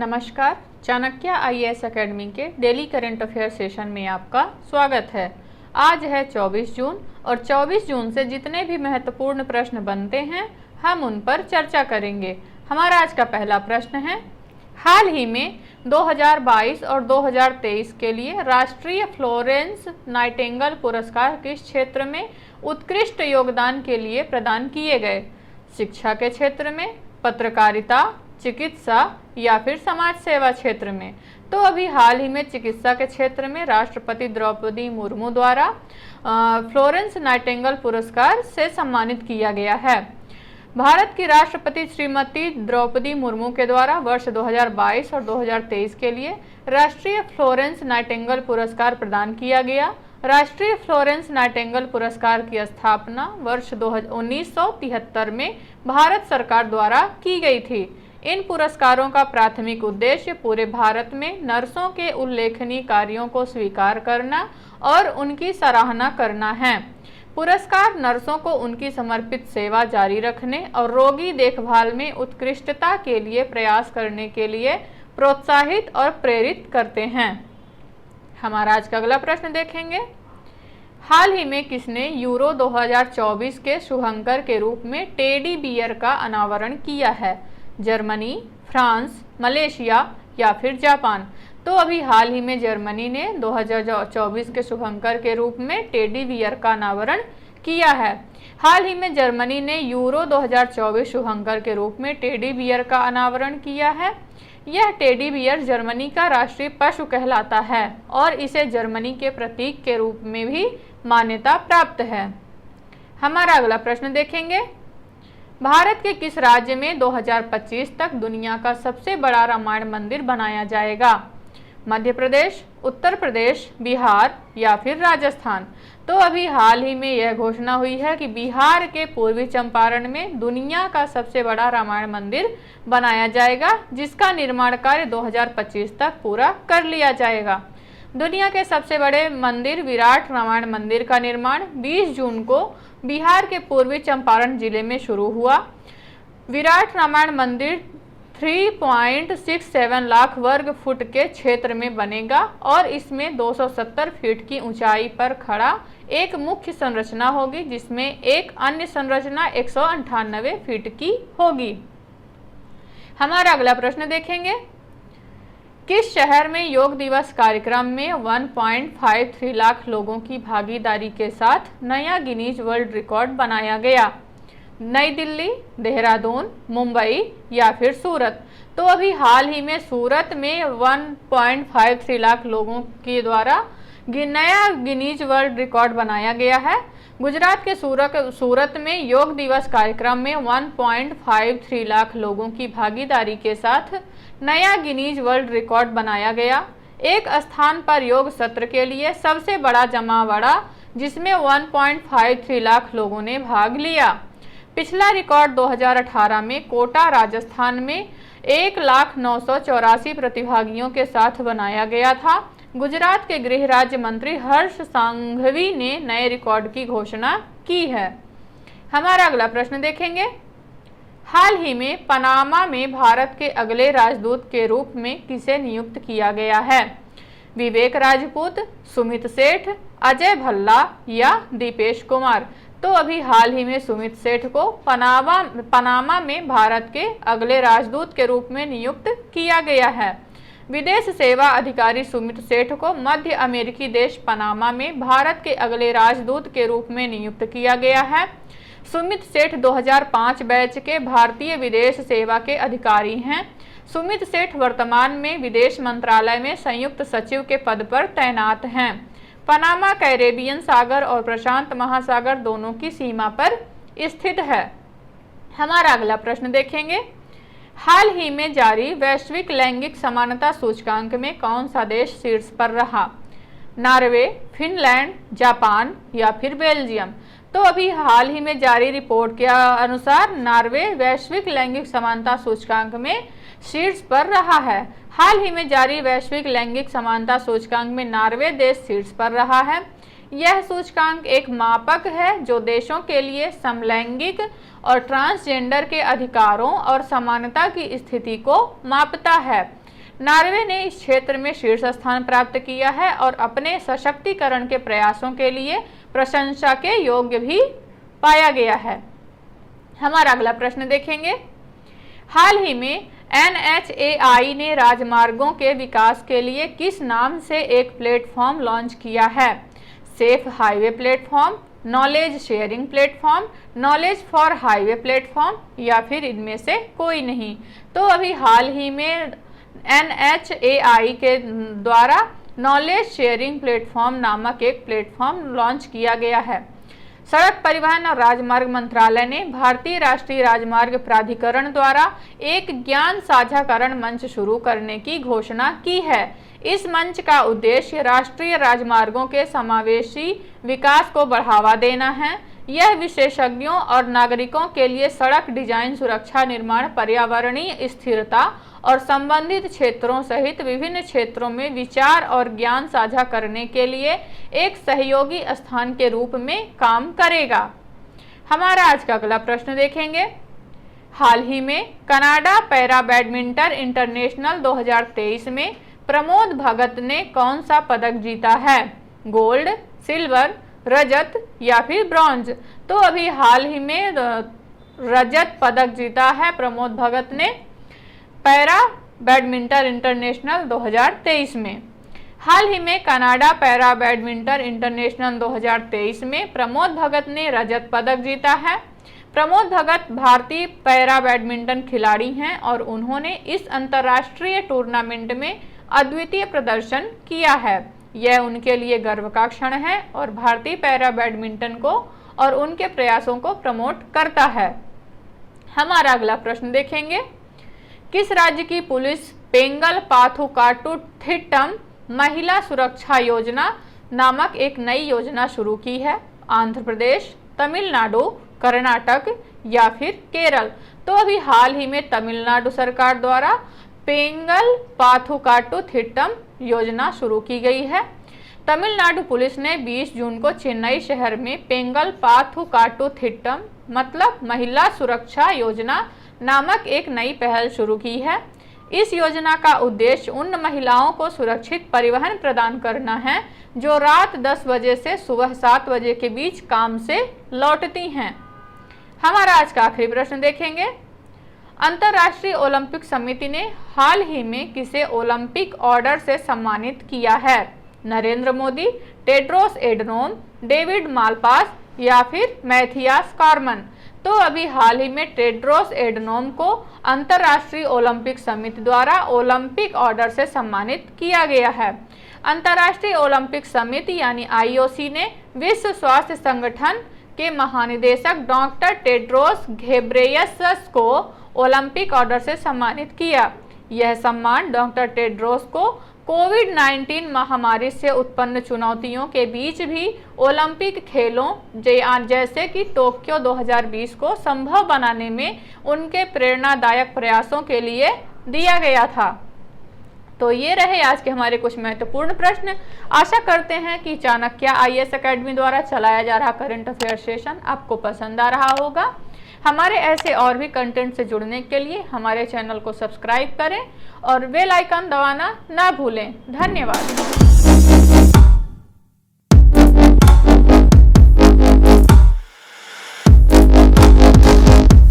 नमस्कार, Chanakya IAS academy के daily current affair session में आपका स्वागत है। आज है 24 जून और 24 जून से जितने भी महत्वपूर्ण प्रश्न बनते हैं हम उन पर चर्चा करेंगे। हमारा आज का पहला प्रश्न है, हाल ही में 2022 और 2023 के लिए राष्ट्रीय फ्लोरेंस नाइटिंगेल पुरस्कार किस क्षेत्र में उत्कृष्ट योगदान के लिए प्रदान किए गए? शिक्षा के क्षेत्र में, पत्रकारिता, चिकित्सा या फिर समाज सेवा क्षेत्र में? तो अभी हाल ही में चिकित्सा के क्षेत्र में राष्ट्रपति द्रौपदी मुर्मू द्वारा फ्लोरेंस नाइटिंगेल पुरस्कार से सम्मानित किया गया है। भारत की राष्ट्रपति श्रीमती द्रौपदी मुर्मू के द्वारा वर्ष 2022 और 2023 के लिए राष्ट्रीय फ्लोरेंस नाइटिंगेल पुरस्कार प्रदान किया गया। राष्ट्रीय फ्लोरेंस नाइटिंगेल पुरस्कार की स्थापना वर्ष 1973 में भारत सरकार द्वारा की गई थी। इन पुरस्कारों का प्राथमिक उद्देश्य पूरे भारत में नर्सों के उल्लेखनीय कार्यों को स्वीकार करना और उनकी सराहना करना है। पुरस्कार नर्सों को उनकी समर्पित सेवा जारी रखने और रोगी देखभाल में उत्कृष्टता के लिए प्रयास करने के लिए प्रोत्साहित और प्रेरित करते हैं। हमारा आज का अगला प्रश्न देखेंगे, हाल ही में किसने यूरो 2024 के शुभंकर के रूप में टेडी बियर का अनावरण किया है? जर्मनी, फ्रांस, मलेशिया या फिर जापान? तो अभी हाल ही में जर्मनी ने 2024 के शुभंकर के रूप में टेडी बियर का अनावरण किया है। हाल ही में जर्मनी ने यूरो 2024 शुभंकर के रूप में टेडी बियर का अनावरण किया है। यह टेडी बियर जर्मनी का राष्ट्रीय पशु कहलाता है और इसे जर्मनी के प्रतीक के रूप में भी मान्यता प्राप्त है। हमारा अगला प्रश्न देखेंगे, भारत के किस राज्य में 2025 तक दुनिया का सबसे बड़ा रामायण मंदिर बनाया जाएगा? मध्य प्रदेश, उत्तर प्रदेश, बिहार या फिर राजस्थान? तो अभी हाल ही में यह घोषणा हुई है कि बिहार के पूर्वी चंपारण में दुनिया का सबसे बड़ा रामायण मंदिर बनाया जाएगा, जिसका निर्माण कार्य 2025 तक पूरा कर लिया जाएगा। दुनिया के सबसे बड़े मंदिर विराट रामायण मंदिर का निर्माण 20 जून को बिहार के पूर्वी चंपारण जिले में शुरू हुआ। विराट रामायण मंदिर 3.67 लाख वर्ग फुट के क्षेत्र में बनेगा और इसमें 270 फीट की ऊंचाई पर खड़ा एक मुख्य संरचना होगी, जिसमें एक अन्य संरचना 198 फीट की होगी। हमारा अगला प्रश्न देखेंगे, किस शहर में योग दिवस कार्यक्रम में 1.53 लाख लोगों की भागीदारी के साथ नया गिनीज वर्ल्ड रिकॉर्ड बनाया गया? नई दिल्ली, देहरादून, मुंबई या फिर सूरत? तो अभी हाल ही में सूरत में 1.53 लाख लोगों के द्वारा नया गिनीज वर्ल्ड रिकॉर्ड बनाया गया है। गुजरात के सूरत में योग दिवस कार्यक्रम में 1.53 लाख लोगों की भागीदारी के साथ नया गिनीज वर्ल्ड रिकॉर्ड बनाया गया। एक स्थान पर योग सत्र के लिए सबसे बड़ा जमावड़ा, जिसमें 1.53 लाख लोगों ने भाग लिया। पिछला रिकॉर्ड 2018 में कोटा, राजस्थान में 1,09,84 प्रतिभागियों के साथ बनाया गया था। गुजरात के गृह राज्य मंत्री हर्ष सांघवी ने नए रिकॉर्ड की घोषणा की है। हमारा अगला प्रश्न देखेंगे, हाल ही में पनामा में भारत के अगले राजदूत के रूप में किसे नियुक्त किया गया है? विवेक राजपूत, सुमित सेठ, अजय भल्ला या दीपेश कुमार? तो अभी हाल ही में सुमित सेठ को पनामा में भारत के अगले राजदूत के रूप में नियुक्त किया गया है। विदेश सेवा अधिकारी सुमित सेठ को मध्य अमेरिकी देश पनामा में भारत के अगले राजदूत के रूप में नियुक्त किया गया है। सुमित सेठ 2005 बैच के भारतीय विदेश सेवा के अधिकारी हैं। सुमित सेठ वर्तमान में विदेश मंत्रालय में संयुक्त सचिव के पद पर तैनात हैं। पनामा कैरेबियन सागर और प्रशांत महासागर दोनों की सीमा पर स्थित है। हमारा अगला प्रश्न देखेंगे, हाल ही में जारी वैश्विक लैंगिक समानता सूचकांक में कौन सा देश शीर्ष पर रहा? नॉर्वे, फिनलैंड, जापान या फिर बेल्जियम? तो अभी हाल ही में जारी रिपोर्ट के अनुसार नॉर्वे वैश्विक लैंगिक समानता सूचकांक में शीर्ष पर रहा है। हाल ही में जारी वैश्विक लैंगिक समानता सूचकांक में नॉर्वे देश शीर्ष पर रहा है। यह सूचकांक एक मापक है जो देशों के लिए समलैंगिक और ट्रांसजेंडर के अधिकारों और समानता की स्थिति को मापता है। नॉर्वे ने इस क्षेत्र में शीर्ष स्थान प्राप्त किया है और अपने सशक्तिकरण के प्रयासों के लिए प्रशंसा के योग्य भी पाया गया है। हमारा अगला प्रश्न देखेंगे। हाल ही में NHAI ने राजमार्गों के विकास के लिए किस नाम से एक प्लेटफॉर्म लॉन्च किया है? Safe highway platform, knowledge sharing platform, knowledge for highway platform या फिर इनमें से कोई नहीं। तो अभी हाल ही में NHAI के द्वारा नॉलेज शेयरिंग प्लेटफॉर्म नामक एक प्लेटफॉर्म लॉन्च किया गया है। सड़क परिवहन और राजमार्ग मंत्रालय ने भारतीय राष्ट्रीय राजमार्ग प्राधिकरण द्वारा एक ज्ञान साझाकरण मंच शुरू करने की घोषणा की है। इस मंच का उद्देश्य राष्ट्रीय राजमार्गों के समावेशी विकास को बढ़ावा देना है। यह विशेषज्ञों और नागरिकों के लिए सड़क डिजाइन, सुरक्षा, निर्माण, पर्यावरणीय स्थिरता और संबंधित क्षेत्रों सहित विभिन्न क्षेत्रों में विचार और ज्ञान साझा करने के लिए एक सहयोगी स्थान के रूप में काम करेगा। हमारा आज का अगला प्रश्न देखेंगे। हाल ही में कनाडा पैरा बैडमिंटन इंटरनेशनल 2023 में प्रमोद भगत ने कौन सा पदक जीता है? गोल्ड, सिल्वर, रजत या फिर ब्रॉन्ज? तो अभी हाल ही में रजत पदक जीता है प्रमोद भगत ने पैरा बैडमिंटन इंटरनेशनल 2023 में। हाल ही में कनाडा पैरा बैडमिंटन इंटरनेशनल 2023 में प्रमोद भगत ने रजत पदक जीता है। प्रमोद भगत भारतीय पैरा बैडमिंटन खिलाड़ी हैं और उन्होंने इस अंतर्राष्ट्रीय टूर्नामेंट में अद्वितीय प्रदर्शन किया है। यह उनके लिए गर्व का क्षण है और भारतीय पैरा बैडमिंटन को और उनके प्रयासों को प्रमोट करता है। हमारा अगला प्रश्न देखेंगे। किस राज्य की पुलिस पेंगल पाथुकाट्टू थिट्टम महिला सुरक्षा योजना नामक एक नई योजना शुरू की है? आंध्र प्रदेश, तमिलनाडु, कर्नाटक या फिर केरल? तो अभी हाल ही में तमिलनाडु सरकार द्वारा पेंगल पाथुकाट्टू थिट्टम योजना शुरू की गई है। तमिलनाडु पुलिस ने 20 जून को चेन्नई शहर में पेंगल पाथुकाट्टू थिट्टम मतलब महिला सुरक्षा योजना नामक एक नई पहल शुरू की है। इस योजना का उद्देश्य उन महिलाओं को सुरक्षित परिवहन प्रदान करना है जो रात 10 बजे से सुबह 7 बजे के बीच काम से लौटती हैं। हमारा आज का आखिरी प्रश्न देखेंगे। अंतर्राष्ट्रीय ओलंपिक समिति ने हाल ही में किसे ओलंपिक ऑर्डर से सम्मानित किया है? Narendra Modi, Tedros Adhanom, David Malpass या फिर मैथियास कार्मन? तो अभी हाल ही में टेड्रोस एडनोम को अंतर्राष्ट्रीय ओलंपिक समिति द्वारा ओलंपिक ऑर्डर से सम्मानित किया गया है। अंतर्राष्ट्रीय ओलंपिक समिति यानी IOC ने विश्व स्वास्थ्य संगठन के महानिदेशक डॉक्टर टेड्रोस घेब्रेयेसस को ओलंपिक ऑर्डर से सम्मानित किया। यह सम्मान डॉक्टर टेड्रोस को कोविड-19 महामारी से उत्पन्न चुनौतियों के बीच भी ओलंपिक खेलों जैसे कि टोक्यो 2020 को संभव बनाने में उनके प्रेरणादायक प्रयासों के लिए दिया गया था। तो ये रहे आज के हमारे कुछ महत्वपूर्ण प्रश्न। आशा करते हैं कि चाणक्य IAS अकेडमी द्वारा चलाया जा रहा करंट अफेयर सेशन आपको पसंद आ रहा होगा। हमारे ऐसे और भी कंटेंट से जुड़ने के लिए हमारे चैनल को सब्सक्राइब करें और बेल आइकन दबाना ना भूलें। धन्यवाद।